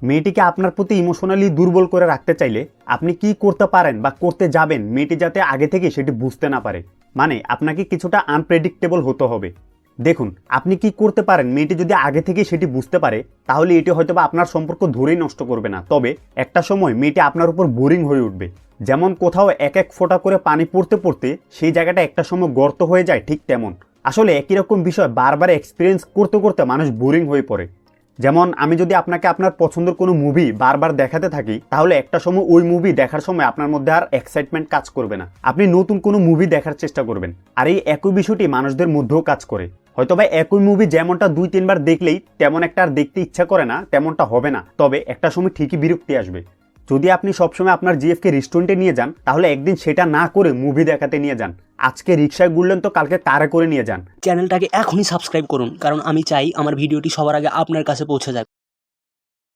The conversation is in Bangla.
মেয়েটিকে আপনার প্রতি ইমোশনালি দুর্বল করে রাখতে চাইলে আপনি কি করতে পারেন বা করতে যাবেন মেয়েটি যাতে আগে থেকে সেটি বুঝতে না পারে। মানে আপনাকে কিছুটা আনপ্রেডিক্টেবল হতে হবে। দেখুন, আপনি কি করতে পারেন মেয়েটি যদি আগে থেকে সেটি বুঝতে পারে তাহলে এটি হয়তো বা আপনার সম্পর্ক ধরেই নষ্ট করবে না, তবে একটা সময় মেয়েটি আপনার উপর বোরিং হয়ে উঠবে। যেমন কোথাও এক এক ফোঁটা করে পানি পড়তে পড়তে সেই জায়গাটা একটা সময় গর্ত হয়ে যায়, ঠিক তেমন আসলে একই রকম বিষয় বারবার এক্সপিরিয়েন্স করতে করতে মানুষ বোরিং হয়ে পড়ে। যেমন আমি যদি আপনাকে আপনার পছন্দের কোনো মুভি বারবার দেখাতে থাকি তাহলে একটা সময় ওই মুভি দেখার সময় আপনার মধ্যে আর এক্সাইটমেন্ট কাজ করবে না, আপনি নতুন কোনো মুভি দেখার চেষ্টা করবেন। আর এই একই বিষয়টি মানুষদের মধ্যেও কাজ করে। হয়তো বা একই মুভি যেমনটা 2-3 বার দেখলেই তেমন একটা আর দেখতে ইচ্ছা করে না, তেমনটা হবে না, তবে একটা সময় ঠিকই বিরক্তি আসবে। যদি আপনি সবসময় আপনার জিএফকে রেস্টুরেন্টে নিয়ে যান তাহলে একদিন সেটা না করে মুভি দেখাতে নিয়ে যান। আজকে রিক্সায় ঘুরলেন তো কালকে কারে করে নিয়ে যান। চ্যানেলটাকে এখনই সাবস্ক্রাইব করুন, কারণ আমি চাই আমার ভিডিওটি সবার আগে আপনার কাছে পৌঁছে যাক।